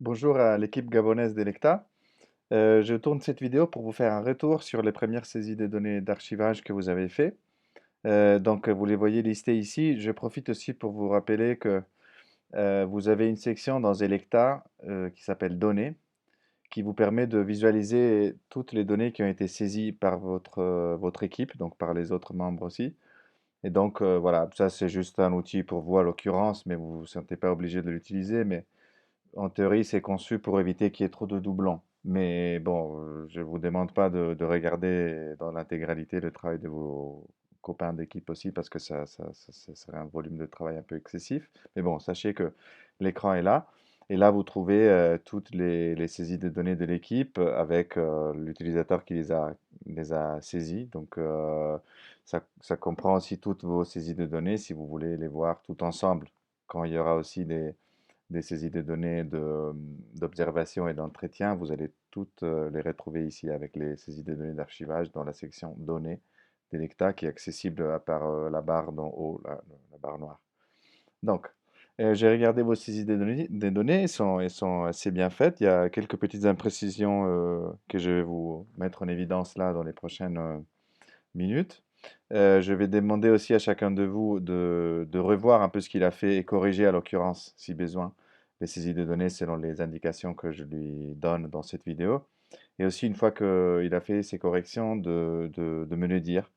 Bonjour à l'équipe gabonaise d'Electa. Je tourne cette vidéo pour vous faire un retour sur les premières saisies de données d'archivage que vous avez fait. Vous les voyez listées ici. Je profite aussi pour vous rappeler que vous avez une section dans Electa qui s'appelle Données, qui vous permet de visualiser toutes les données qui ont été saisies par votre équipe, donc par les autres membres aussi. Et donc voilà, ça c'est juste un outil pour vous à l'occurrence, mais vous ne vous sentez pas obligé de l'utiliser. Mais en théorie, c'est conçu pour éviter qu'il y ait trop de doublons. Mais bon, je ne vous demande pas de regarder dans l'intégralité le travail de vos copains d'équipe aussi, parce que ça serait un volume de travail un peu excessif. Mais bon, sachez que l'écran est là. Et là, vous trouvez toutes les saisies de données de l'équipe avec l'utilisateur qui les a saisies. Donc, ça comprend aussi toutes vos saisies de données si vous voulez les voir tout ensemble. Quand il y aura aussi des saisies de données d'observation et d'entretien. Vous allez toutes les retrouver ici avec les saisies de données d'archivage dans la section données d'Electa qui est accessible par la barre d'en haut, la barre noire. Donc, j'ai regardé vos saisies des données, elles sont assez bien faites. Il y a quelques petites imprécisions que je vais vous mettre en évidence là dans les prochaines minutes. Je vais demander aussi à chacun de vous de revoir un peu ce qu'il a fait et corriger à l'occurrence, si besoin, les saisies de données selon les indications que je lui donne dans cette vidéo. Et aussi, une fois qu'il a fait ses corrections, de me le dire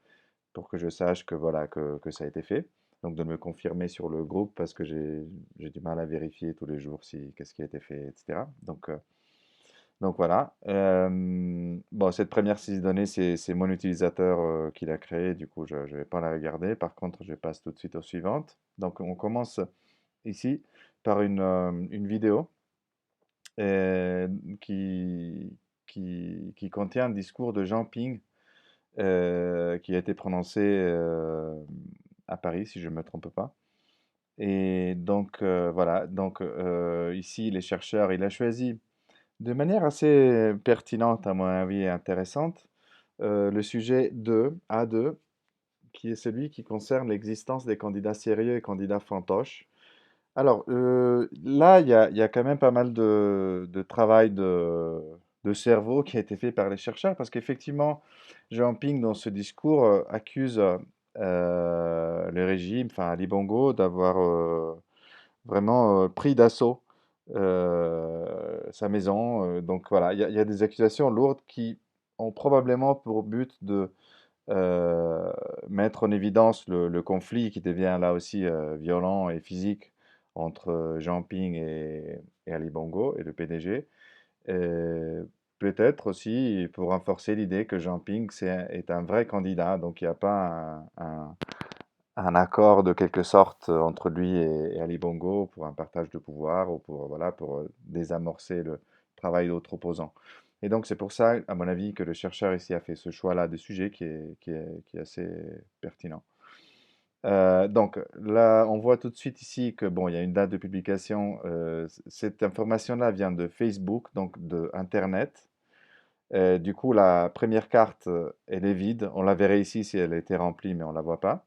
pour que je sache que, voilà, que ça a été fait. Donc de me confirmer sur le groupe parce que j'ai du mal à vérifier tous les jours si qu'est-ce qui a été fait, etc. Donc voilà. Bon, cette première saisie de données, c'est mon utilisateur qui l'a créée, du coup je ne vais pas la regarder. Par contre, je passe tout de suite aux suivantes. Donc on commence ici par une vidéo euh, qui, qui contient un discours de Jean Ping qui a été prononcé à Paris, si je ne me trompe pas. Et donc voilà, ici les chercheurs, il a choisi de manière assez pertinente, à mon avis, et intéressante, le sujet 2, A2, qui est celui qui concerne l'existence des candidats sérieux et candidats fantoches. Alors, là, il y a quand même pas mal de travail de cerveau qui a été fait par les chercheurs, parce qu'effectivement, Jean Ping, dans ce discours, accuse le régime, enfin Ali Bongo, d'avoir vraiment pris d'assaut sa maison. Donc voilà, il y a des accusations lourdes qui ont probablement pour but de euh, mettre en évidence le conflit qui devient là aussi violent et physique entre Jean Ping et Ali Bongo et le PDG. Et peut-être aussi pour renforcer l'idée que Jean Ping est un vrai candidat, donc il n'y a pas un accord de quelque sorte entre lui et Ali Bongo pour un partage de pouvoir ou pour, voilà, pour désamorcer le travail d'autres opposants. Et donc c'est pour ça, à mon avis, que le chercheur ici a fait ce choix-là de sujet qui est assez pertinent. Donc là, on voit tout de suite ici que bon, il y a une date de publication. Cette information-là vient de Facebook, donc de Internet. Du coup, la première carte, elle est vide. On la verrait ici si elle était remplie, mais on la voit pas.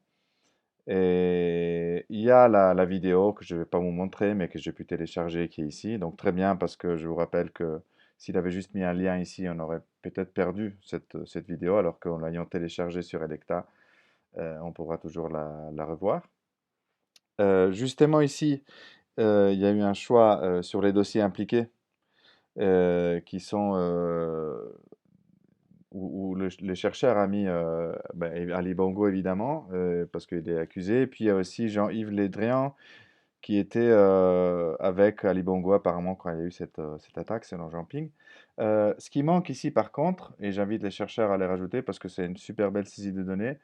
Et il y a la vidéo que je ne vais pas vous montrer, mais que j'ai pu télécharger, qui est ici. Donc très bien, parce que je vous rappelle que s'il avait juste mis un lien ici, on aurait peut-être perdu cette vidéo, alors qu'en l'ayant téléchargée sur Electa, on pourra toujours la revoir. Justement ici, il y a eu un choix sur les dossiers impliqués, qui sont où le chercheur a mis Ali Bongo évidemment, parce qu'il est accusé, et puis il y a aussi Jean-Yves Le Drian qui était avec Ali Bongo apparemment quand il y a eu cette attaque, selon Jean Ping. Ce qui manque ici par contre, et j'invite les chercheurs à les rajouter parce que c'est une super belle saisie de données,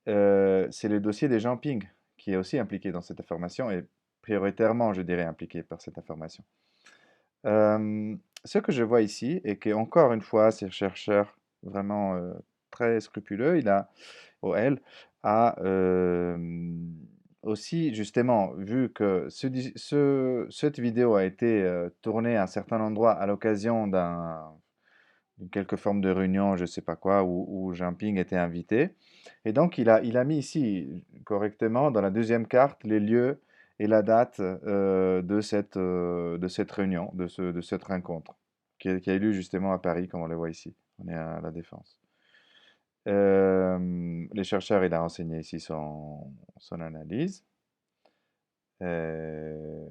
c'est le dossier des Jean Ping qui est aussi impliqué dans cette information et prioritairement, je dirais, impliqué par cette information. Ce que je vois ici, et que encore une fois, ces chercheurs vraiment très scrupuleux, il a, ou elle, a aussi justement vu que cette vidéo a été tournée à un certain endroit à l'occasion d'une quelque forme de réunion, je ne sais pas quoi, où Jinping était invité. Et donc, il a mis ici correctement dans la deuxième carte les lieux et la date de cette réunion, de cette rencontre, qui a eu lieu justement à Paris, comme on le voit ici. On est à la Défense. Les chercheurs, il a renseigné ici son analyse. Euh,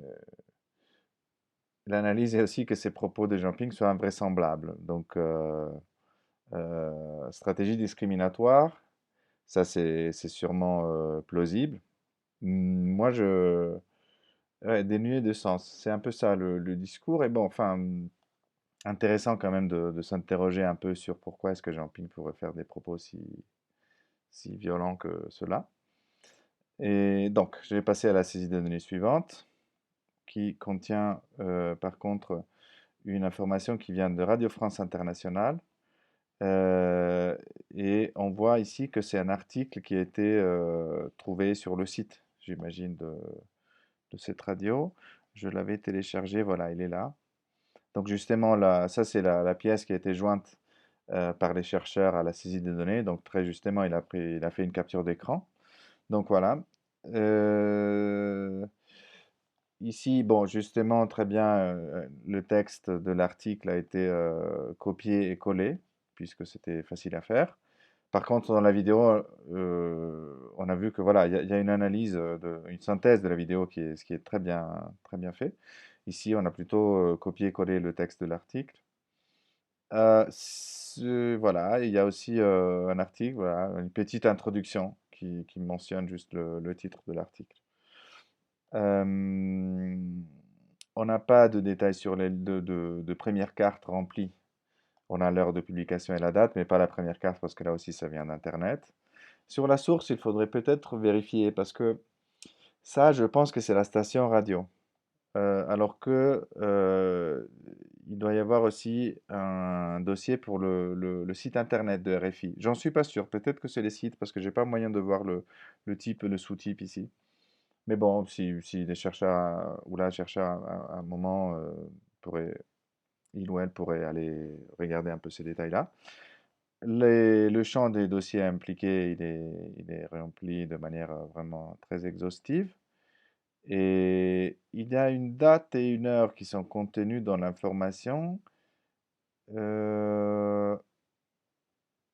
L'analyse est aussi que ces propos de Jean-Ping soient invraisemblables. Donc, stratégie discriminatoire, ça c'est sûrement plausible. Moi, ouais, dénué de sens. C'est un peu ça le discours. Et bon, enfin, intéressant quand même de s'interroger un peu sur pourquoi est-ce que Jean-Ping pourrait faire des propos si violents que cela. Et donc, je vais passer à la saisie de données suivante, qui contient par contre une information qui vient de Radio France Internationale. Euh, et on voit ici que c'est un article qui a été trouvé sur le site, j'imagine, de cette radio. Je l'avais téléchargé, voilà, il est là. Donc justement, là, ça c'est la pièce qui a été jointe par les chercheurs à la saisie des données. Donc très justement, il a fait une capture d'écran. Donc voilà. Euh, Ici, bon, justement, très bien, le texte de l'article a été copié et collé, puisque c'était facile à faire. Par contre, dans la vidéo, on a vu que voilà, il y a une analyse, une synthèse de la vidéo ce qui est très bien fait. Ici, on a plutôt copié-collé le texte de l'article. Voilà, il y a aussi un article, voilà, une petite introduction qui mentionne juste le titre de l'article. Euh, on n'a pas de détails sur les de première carte remplie. On a l'heure de publication et la date, mais pas la première carte parce que là aussi ça vient d'Internet. Sur la source, il faudrait peut-être vérifier parce que ça, je pense que c'est la station radio. Alors que il doit y avoir aussi un dossier pour le site internet de RFI. J'en suis pas sûr. Peut-être que c'est les sites parce que j'ai pas moyen de voir le type, le sous-type ici. Mais bon, si les chercheurs ou la chercheur à un moment pourrait, il ou elle pourrait aller regarder un peu ces détails-là. Le champ des dossiers impliqués, il est rempli de manière vraiment très exhaustive. Et il y a une date et une heure qui sont contenues dans l'information. Euh,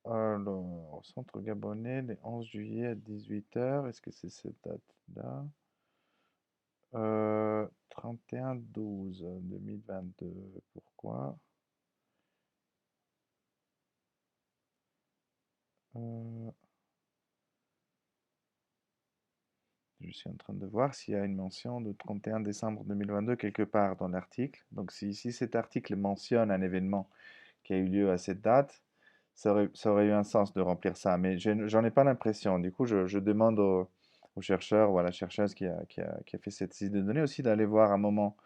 alors, Centre Gabonais, le 11 juillet à 18 heures. Est-ce que c'est cette date-là? 31/12/2022. Pourquoi? Euh, je suis en train de voir s'il y a une mention de 31 décembre 2022 quelque part dans l'article. Donc, si cet article mentionne un événement qui a eu lieu à cette date, ça aurait eu un sens de remplir ça. Mais j'en ai pas l'impression. Du coup, je demande au chercheur ou à la chercheuse qui a fait cette saisie de données aussi d'aller voir un moment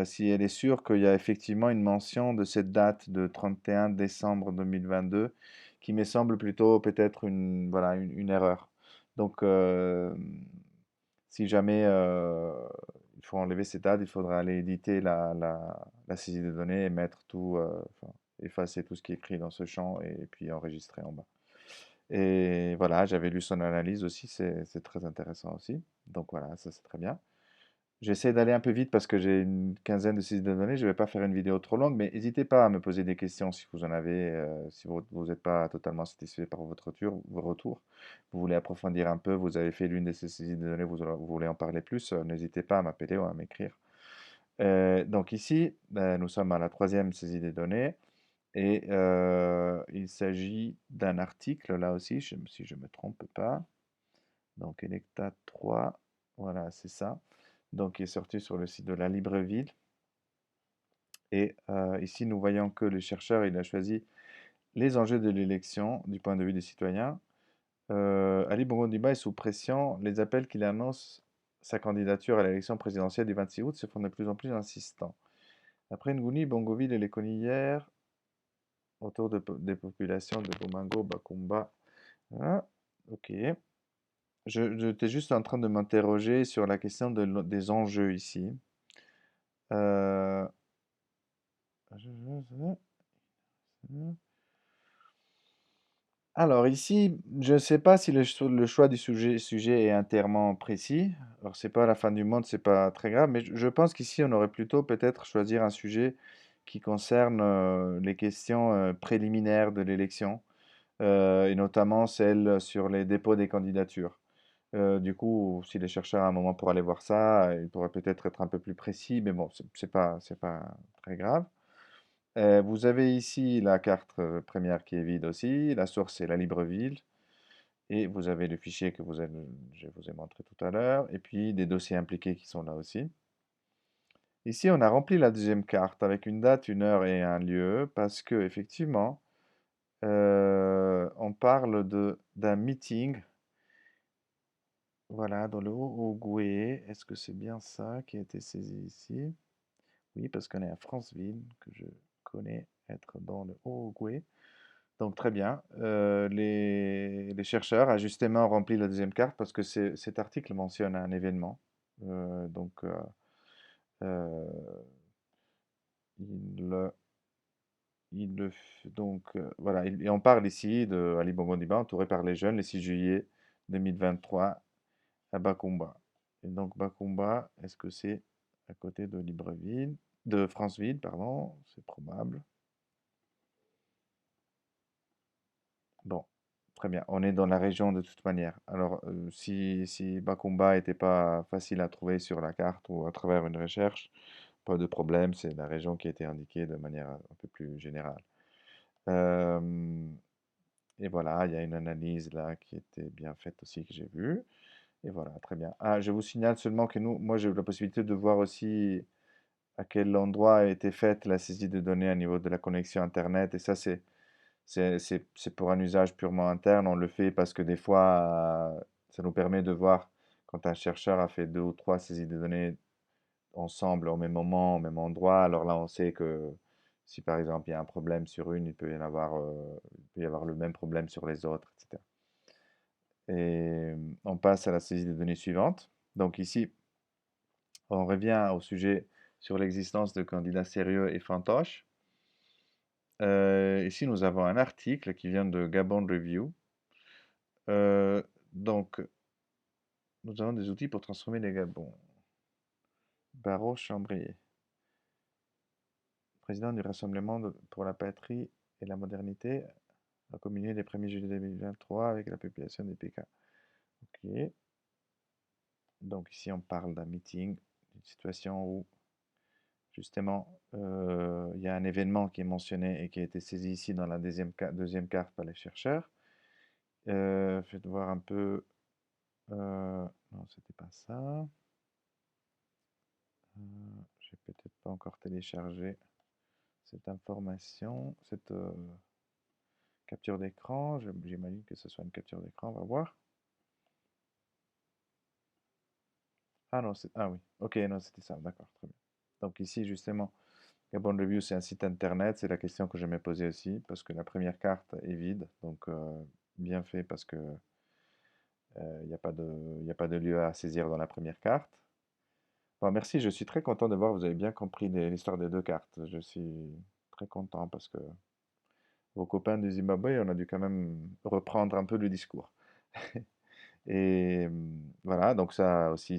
si elle est sûre qu'il y a effectivement une mention de cette date de 31 décembre 2022, qui me semble plutôt peut-être voilà, une erreur. Donc, si jamais il faut enlever cette date, il faudra aller éditer la saisie de données et mettre tout, enfin, effacer tout ce qui est écrit dans ce champ et puis enregistrer en bas. Et voilà, j'avais lu son analyse aussi, c'est très intéressant aussi. Donc voilà, ça c'est très bien. J'essaie d'aller un peu vite parce que j'ai une quinzaine de sites de données. Je ne vais pas faire une vidéo trop longue, mais n'hésitez pas à me poser des questions si vous en avez, si vous n'êtes pas totalement satisfait par vos retours. Vous voulez approfondir un peu, vous avez fait l'une de ces saisies de données, vous voulez en parler plus, n'hésitez pas à m'appeler ou à m'écrire. Donc ici, ben, nous sommes à la troisième saisie des données et il s'agit d'un article, là aussi, si je ne me trompe pas. Donc Electa 3, voilà, c'est ça. Donc, qui est sorti sur le site de la Libreville. Et ici, nous voyons que le chercheur, il a choisi les enjeux de l'élection du point de vue des citoyens. Ali Bongo Ondimba est sous pression. Les appels qu'il annonce sa candidature à l'élection présidentielle du 26 août se font de plus en plus insistants. Après Nguni, Bongoville et les Conillères, autour des populations de Bomango, Bakumba. Ah, ok. J'étais juste en train de m'interroger sur la question des enjeux ici. Euh, Alors ici, je ne sais pas si le choix du sujet est entièrement précis. Alors c'est pas la fin du monde, c'est pas très grave, mais je pense qu'ici on aurait plutôt peut-être choisir un sujet qui concerne les questions préliminaires de l'élection, et notamment celles sur les dépôts des candidatures. Du coup, si les chercheurs à un moment pour aller voir ça, ils pourraient peut-être être un peu plus précis, mais bon, c'est pas très grave. Vous avez ici la carte première qui est vide aussi. La source, c'est la Libreville. Et vous avez le fichier je vous ai montré tout à l'heure. Et puis des dossiers impliqués qui sont là aussi. Ici, on a rempli la deuxième carte avec une date, une heure et un lieu parce que effectivement, on parle d'un meeting. Voilà, dans le Haut-Ogooué. Est-ce que c'est bien ça qui a été saisi ici? Oui, parce qu'on est à Franceville, que je connais être dans le Haut-Ogooué. Donc très bien. Les chercheurs a justement rempli la deuxième carte parce que cet article mentionne un événement. Donc euh, il, voilà, et on parle ici de Ali Bongo Ondimba entouré par les jeunes le 6 juillet 2023 à Bakumba. Et donc Bakumba, est-ce que c'est à côté de Libreville, de Franceville, pardon, c'est probable. Bon, très bien. On est dans la région de toute manière. Alors, si Bakumba n'était pas facile à trouver sur la carte ou à travers une recherche, pas de problème, c'est la région qui a été indiquée de manière un peu plus générale. Euh, et voilà, il y a une analyse là qui était bien faite aussi que j'ai vue. Et voilà, très bien. Ah, je vous signale seulement que moi j'ai eu la possibilité de voir aussi à quel endroit a été faite la saisie de données à niveau de la connexion Internet. Et ça, c'est pour un usage purement interne. On le fait parce que des fois, ça nous permet de voir quand un chercheur a fait deux ou trois saisies de données ensemble au même moment, au même endroit. Alors là, on sait que si par exemple il y a un problème sur une, il peut y avoir le même problème sur les autres, etc. Et on passe à la saisie de données suivante. Donc ici, on revient au sujet sur l'existence de candidats sérieux et fantoches. Ici, nous avons un article qui vient de Gabon Review. Euh, donc, nous avons des outils pour transformer les Gabons. Barreau Chambrier, président du Rassemblement pour la patrie et la modernité, a communié les 1er juillet 2023 avec la population des PK. Ok. Donc ici, on parle d'un meeting, d'une situation où justement il y a un événement qui est mentionné et qui a été saisi ici dans la deuxième carte par les chercheurs. Faites voir un peu. Non, c'était pas ça. J'ai peut-être pas encore téléchargé cette information, cette capture d'écran. J'imagine que ce soit une capture d'écran, on va voir. Ah non, ah oui, ok, non, c'était ça, d'accord, très bien. Donc ici, justement, Gabon Review, c'est un site internet, c'est la question que je m'ai posée aussi, parce que la première carte est vide, donc bien fait parce que il n'y a pas y a pas de lieu à saisir dans la première carte. Bon, merci, je suis très content de voir que vous avez bien compris l'histoire des deux cartes. Je suis très content parce que vos copains du Zimbabwe, on a dû quand même reprendre un peu le discours. Et voilà, donc ça aussi,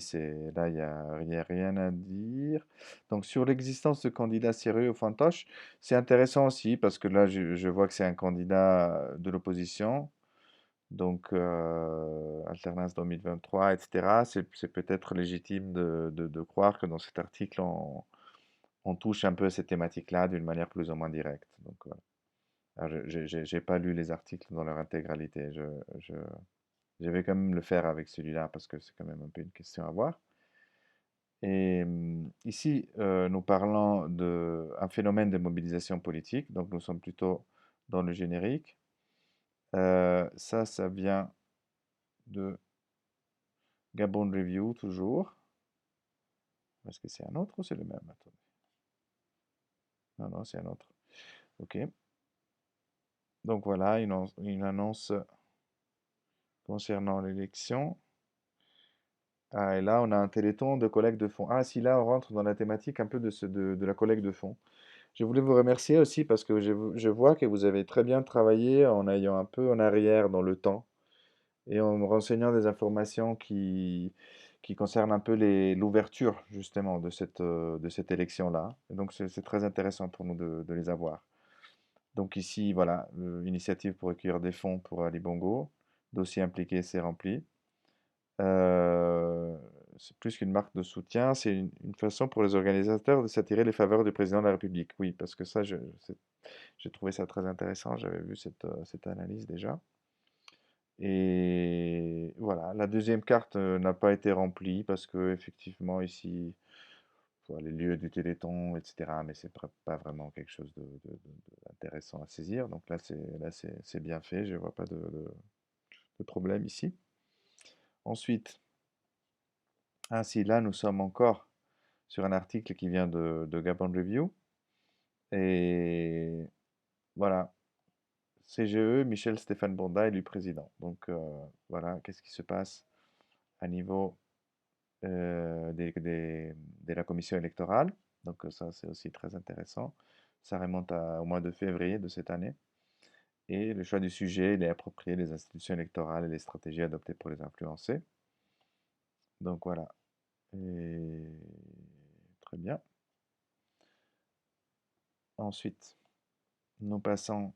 là, il y a rien à dire. Donc sur l'existence de candidats sérieux au fantoche, c'est intéressant aussi parce que là, je vois que c'est un candidat de l'opposition, donc Alternance 2023, etc. C'est peut-être légitime de croire que dans cet article, on touche un peu à cette thématique-là d'une manière plus ou moins directe. Donc, voilà. Alors, j'ai pas lu les articles dans leur intégralité. Je vais quand même le faire avec celui-là parce que c'est quand même un peu une question à voir. Et ici, nous parlons d'un phénomène de mobilisation politique, donc nous sommes plutôt dans le générique. Ça vient de Gabon Review, toujours. Est-ce que c'est un autre ou c'est le même? Attendez. Non, non, c'est un autre. Ok. Donc voilà, une annonce concernant l'élection. Ah, et là, on a un téléthon de collecte de fonds. Ah, si là, on rentre dans la thématique un peu de la collecte de fonds. Je voulais vous remercier aussi parce que je vois que vous avez très bien travaillé en ayant un peu en arrière dans le temps et en me renseignant des informations qui concernent un peu l'ouverture justement de cette élection-là. Et donc c'est très intéressant pour nous de les avoir. Donc ici, voilà, initiative pour recueillir des fonds pour Ali Bongo. Dossier impliqué, c'est rempli. Euh, c'est plus qu'une marque de soutien, c'est une façon pour les organisateurs de s'attirer les faveurs du président de la République. Oui, parce que ça, j'ai trouvé ça très intéressant. J'avais vu cette analyse déjà. Et voilà, la deuxième carte n'a pas été remplie parce que effectivement ici, les lieux du Téléthon, etc. Mais c'est pas vraiment quelque chose d'intéressant à saisir. Donc là c'est bien fait. Je vois pas de problème ici. Ensuite, ainsi là nous sommes encore sur un article qui vient de Gabon Review. Et voilà, CGE, Michel Stéphane Bonda élu président. Donc voilà, qu'est-ce qui se passe à niveau de la commission électorale. Donc ça, c'est aussi très intéressant. Ça remonte au mois de février de cette année. Et le choix du sujet, il est approprié des institutions électorales et les stratégies adoptées pour les influencer. Donc voilà. Et très bien. Ensuite, nous passons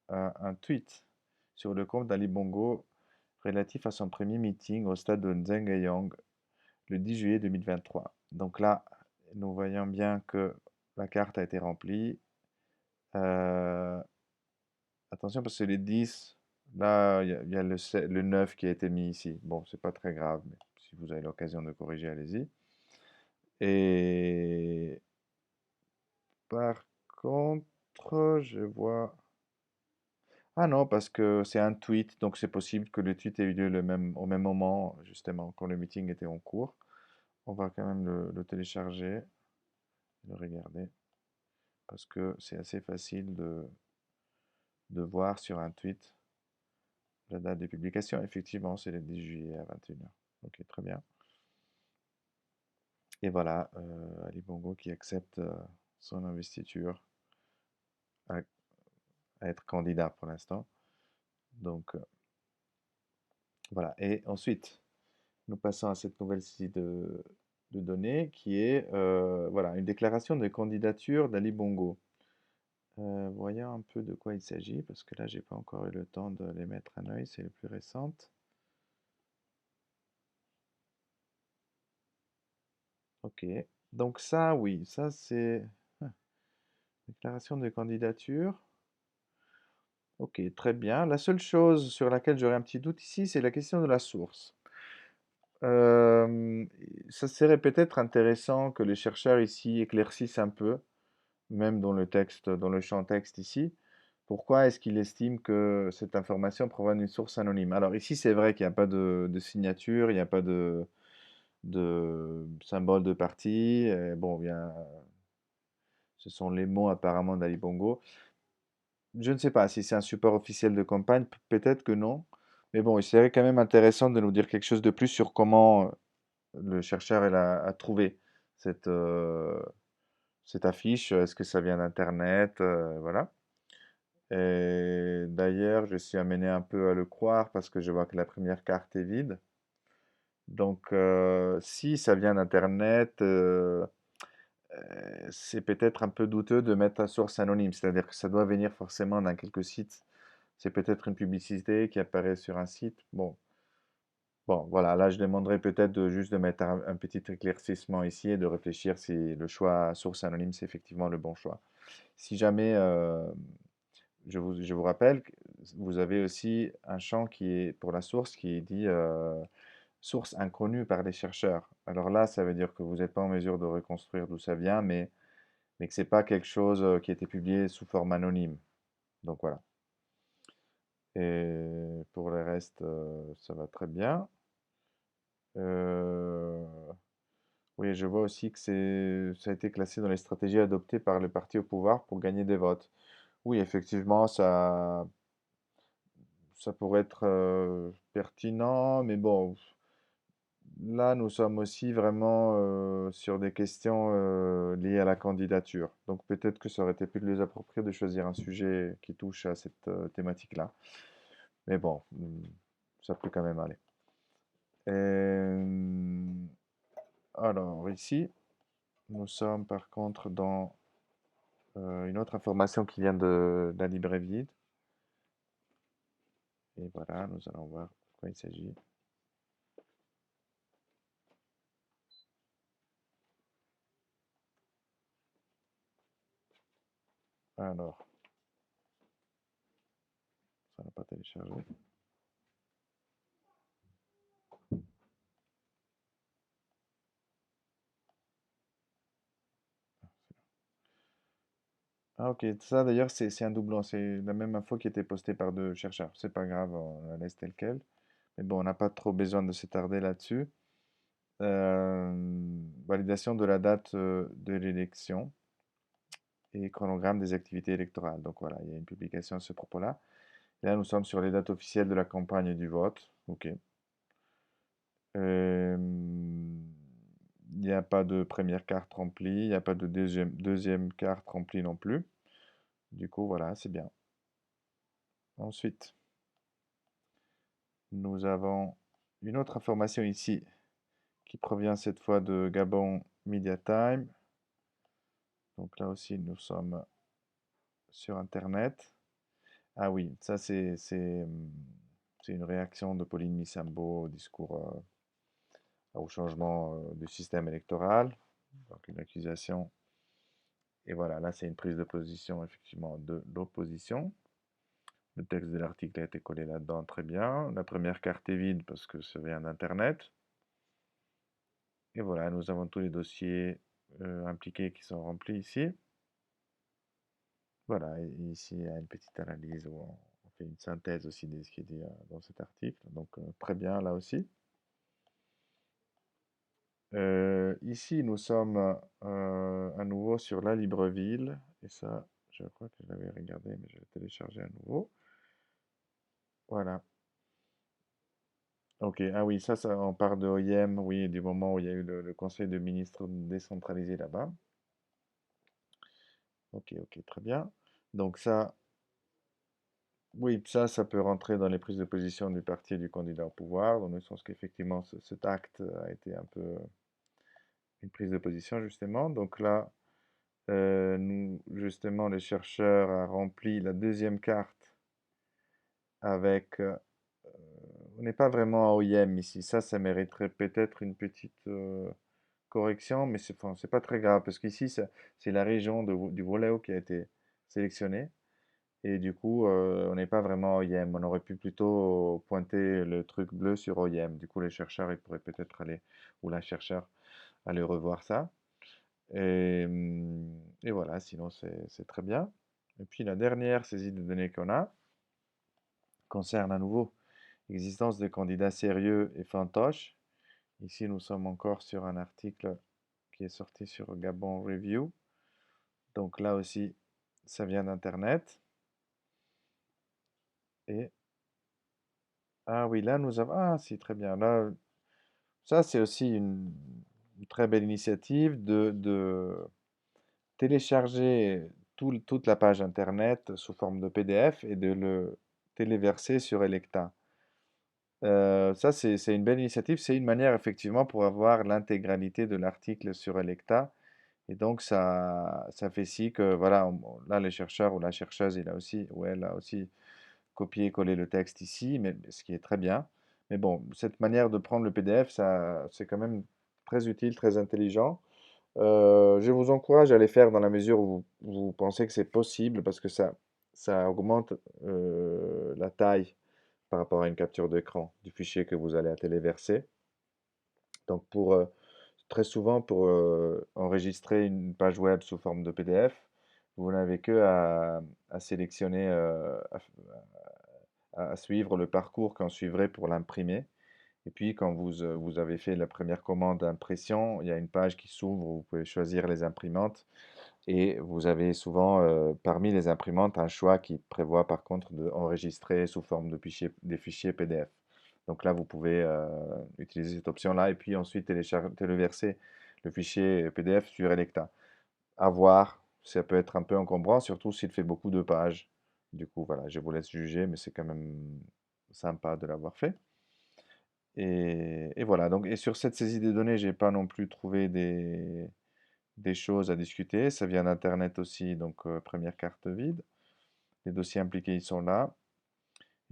à un tweet sur le compte d'Ali Bongo relatif à son premier meeting au stade de Nzengeyong le 10 juillet 2023. Donc là, nous voyons bien que la carte a été remplie. Euh, attention parce que les 10, là, il y a le 9 qui a été mis ici. Bon, c'est pas très grave, mais si vous avez l'occasion de corriger, allez-y. Et par contre, je vois... Ah non, parce que c'est un tweet, donc c'est possible que le tweet ait eu lieu au même moment, justement, quand le meeting était en cours. On va quand même le télécharger, le regarder, parce que c'est assez facile de voir sur un tweet la date de publication. Effectivement, c'est le 10 juillet à 21h. Ok, très bien. Et voilà, Ali Bongo qui accepte son investiture à, à être candidat pour l'instant. Donc voilà. Et ensuite, nous passons à cette nouvelle saisie de données qui est voilà, une déclaration de candidature d'Ali Bongo. Voyons un peu de quoi il s'agit, parce que là, j'ai pas encore eu le temps de les mettre à l'œil, c'est les plus récentes. Ok, donc ça, oui, ça c'est déclaration de candidature. Ok, très bien. La seule chose sur laquelle j'aurais un petit doute ici, c'est la question de la source. Euh, Ça serait peut-être intéressant que les chercheurs ici éclaircissent un peu, même dans le texte, dans le champ texte ici, pourquoi est-ce qu'il estime que cette information provient d'une source anonyme? Alors ici, c'est vrai qu'il n'y a pas de signature, il n'y a pas de symbole de parti. Bon, bien, ce sont les mots apparemment d'Ali Bongo. Je ne sais pas si c'est un support officiel de campagne, peut-être que non. Mais bon, il serait quand même intéressant de nous dire quelque chose de plus sur comment le chercheur a trouvé cette, cette affiche. Est-ce que ça vient d'Internet? Voilà. Et d'ailleurs, je suis amené un peu à le croire parce que je vois que la première carte est vide. Donc, si ça vient d'Internet, c'est peut-être un peu douteux de mettre la source anonyme. C'est-à-dire que ça doit venir forcément d'un quelque site. C'est peut-être une publicité qui apparaît sur un site. Bon, voilà. Là, je demanderais peut-être juste de mettre un petit éclaircissement ici et de réfléchir si le choix source anonyme, c'est effectivement le bon choix. Si jamais je vous rappelle que vous avez aussi un champ qui est pour la source qui dit source inconnue par les chercheurs. Alors là, ça veut dire que vous n'êtes pas en mesure de reconstruire d'où ça vient, mais que c'est pas quelque chose qui a été publié sous forme anonyme. Donc voilà. Et pour le reste, ça va très bien. Euh, oui, je vois aussi que ça a été classé dans les stratégies adoptées par le parti au pouvoir pour gagner des votes. Oui, effectivement, ça pourrait être pertinent, mais bon, là, nous sommes aussi vraiment sur des questions liées à la candidature. Donc peut-être que ça aurait été plus approprié de choisir un sujet qui touche à cette thématique-là. Mais bon, ça peut quand même aller. Euh, alors ici, nous sommes par contre dans une autre information qui vient de la librairie vide. Et voilà, nous allons voir de quoi il s'agit. Alors, ça n'a pas téléchargé. Ah ok, ça d'ailleurs c'est un doublon, c'est la même info qui était postée par deux chercheurs. C'est pas grave, on la laisse telle quelle. Mais bon, on n'a pas trop besoin de s'attarder là-dessus. Euh, Validation de la date de l'élection et chronogramme des activités électorales. Donc voilà, il y a une publication à ce propos-là. Et là, nous sommes sur les dates officielles de la campagne et du vote. Ok. Euh, Il n'y a pas de première carte remplie, il n'y a pas de deuxième carte remplie non plus. Du coup, voilà, c'est bien. Ensuite, nous avons une autre information ici qui provient cette fois de Gabon Media Time. Donc là aussi, nous sommes sur Internet. Ah oui, ça c'est une réaction de Pauline Missambo au discours au changement du système électoral. Donc une accusation. Et voilà, là c'est une prise de position effectivement de l'opposition. Le texte de l'article a été collé là-dedans, très bien. La première carte est vide parce que ça vient d'Internet. Et voilà, nous avons tous les dossiers impliqués qui sont remplis ici. Voilà, et ici il y a une petite analyse où on fait une synthèse aussi de ce qui est dit dans cet article. Donc très bien là aussi. Ici nous sommes à nouveau sur la Libreville. Et ça, je crois que je l'avais regardé, mais je vais télécharger à nouveau. Voilà. Ok, ah oui, ça on parle de OIM, oui, du moment où il y a eu le conseil de ministres décentralisé là-bas. Ok, ok, très bien. Donc ça, oui, ça peut rentrer dans les prises de position du parti et du candidat au pouvoir, dans le sens qu'effectivement cet acte a été un peu une prise de position, justement. Donc là, justement, les chercheurs ont rempli la deuxième carte avec... on n'est pas vraiment à OIM ici, ça mériterait peut-être une petite correction, mais c'est enfin, c'est pas très grave, parce qu'ici, c'est la région du Woleo qui a été sélectionnée. Et du coup, on n'est pas vraiment OIM. On aurait pu plutôt pointer le truc bleu sur OIM. Du coup, les chercheurs, ils pourraient peut-être aller, ou la chercheur, aller revoir ça. Et voilà, sinon c'est très bien. Et puis la dernière saisie de données qu'on a concerne à nouveau l'existence de candidats sérieux et fantoches. Ici, nous sommes encore sur un article qui est sorti sur Gabon Review. Donc là aussi, ça vient d'Internet. Et ah oui, là nous avons... Ah si, très bien. Là, ça c'est aussi une très belle initiative de télécharger toute la page Internet sous forme de PDF et de le téléverser sur Electa. Ça, c'est une belle initiative. C'est une manière, effectivement, pour avoir l'intégralité de l'article sur Electa. Et donc, ça fait si que, voilà, là, les chercheurs ou la chercheuse, il a aussi, ou elle a aussi copié-collé le texte ici, mais ce qui est très bien. Mais bon, cette manière de prendre le PDF, ça, c'est quand même très utile, très intelligent. Je vous encourage à les faire dans la mesure où vous pensez que c'est possible, parce que ça augmente la taille par rapport à une capture d'écran du fichier que vous allez à téléverser. Donc très souvent, pour enregistrer une page web sous forme de PDF, vous n'avez que à sélectionner, à suivre le parcours qu'on suivrait pour l'imprimer. Et puis, quand vous avez fait la première commande d'impression, il y a une page qui s'ouvre où vous pouvez choisir les imprimantes. Et vous avez souvent, parmi les imprimantes, un choix qui prévoit par contre d'enregistrer sous forme des fichiers PDF. Donc là, vous pouvez utiliser cette option-là et puis ensuite téléverser le fichier PDF sur Electa. À voir, ça peut être un peu encombrant, surtout s'il fait beaucoup de pages. Du coup, voilà, je vous laisse juger, mais c'est quand même sympa de l'avoir fait. Et voilà, donc, et sur cette saisie des données, j'ai pas non plus trouvé des choses à discuter. Ça vient d'Internet aussi, donc première carte vide. Les dossiers impliqués, ils sont là.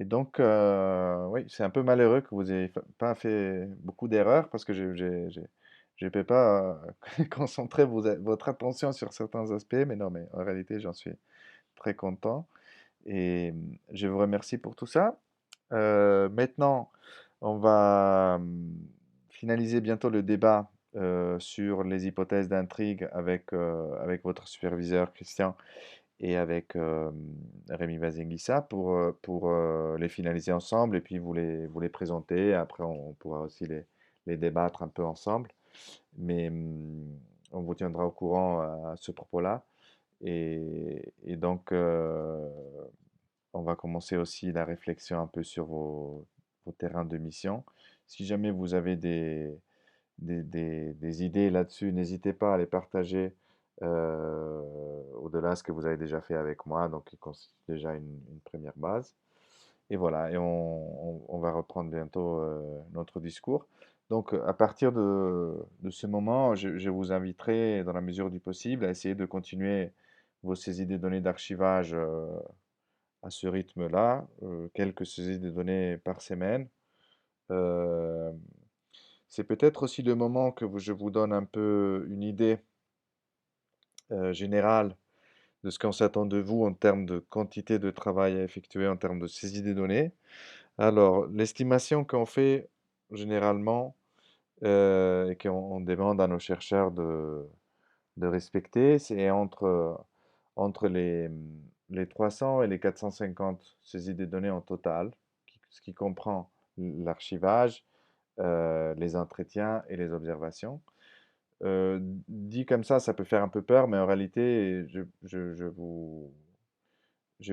Et donc, oui, c'est un peu malheureux que vous n'ayez pas fait beaucoup d'erreurs parce que je ne peux pas concentrer votre attention sur certains aspects, mais non, mais en réalité, j'en suis très content. Et je vous remercie pour tout ça. Maintenant, on va finaliser bientôt le débat sur les hypothèses d'intrigue avec votre superviseur, Christian, et avec Rémi Vazinguissa pour les finaliser ensemble et puis vous les présenter. Après, on pourra aussi les débattre un peu ensemble. Mais on vous tiendra au courant à ce propos-là. Et donc, on va commencer aussi la réflexion un peu sur vos terrains de mission. Si jamais vous avez des idées là-dessus, n'hésitez pas à les partager au-delà de ce que vous avez déjà fait avec moi, donc qui constitue déjà une première base. Et voilà, et on va reprendre bientôt notre discours. Donc, à partir de ce moment, je vous inviterai, dans la mesure du possible, à essayer de continuer vos saisies des données d'archivage à ce rythme-là, quelques saisies de données par semaine. Euh, c'est peut-être aussi le moment que je vous donne un peu une idée générale de ce qu'on s'attend de vous en termes de quantité de travail à effectuer, en termes de saisie des données. Alors, l'estimation qu'on fait généralement et qu'on demande à nos chercheurs de respecter, c'est entre les 300 et les 450 saisies des données en total, ce qui comprend l'archivage, les entretiens et les observations. Dit comme ça peut faire un peu peur, mais en réalité, je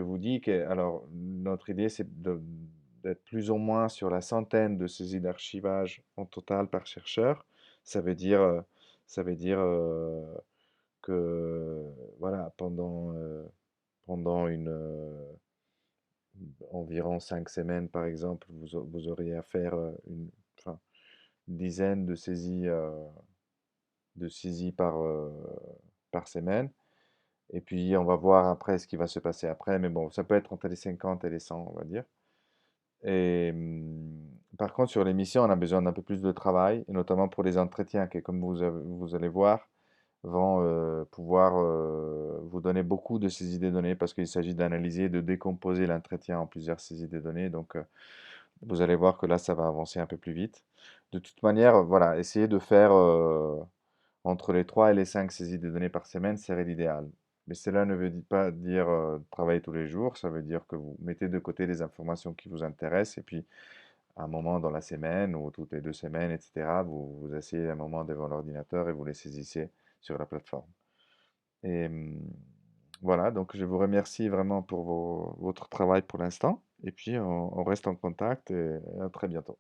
vous dis que alors, notre idée, c'est d'être plus ou moins sur la centaine de saisies d'archivage en total par chercheur. Ça veut dire, euh, ça veut dire que voilà, pendant environ 5 semaines, par exemple, vous auriez à faire enfin, une dizaine de saisies par semaine. Et puis, on va voir après ce qui va se passer après. Mais bon, ça peut être entre les 50 et les 100, on va dire. Et par contre, sur les missions, on a besoin d'un peu plus de travail, et notamment pour les entretiens, qui, comme vous allez voir, vont pouvoir vous donner beaucoup de saisies des données parce qu'il s'agit d'analyser, de décomposer l'entretien en plusieurs saisies des données. Donc, vous allez voir que là, ça va avancer un peu plus vite. De toute manière, voilà, essayez de faire entre les 3 et les 5 saisies de données par semaine serait l'idéal. Mais cela ne veut pas dire travailler tous les jours, ça veut dire que vous mettez de côté les informations qui vous intéressent et puis à un moment dans la semaine ou toutes les 2 semaines, etc., vous asseyez un moment devant l'ordinateur et vous les saisissez sur la plateforme. Et voilà, donc je vous remercie vraiment pour votre travail pour l'instant et puis on reste en contact et à très bientôt.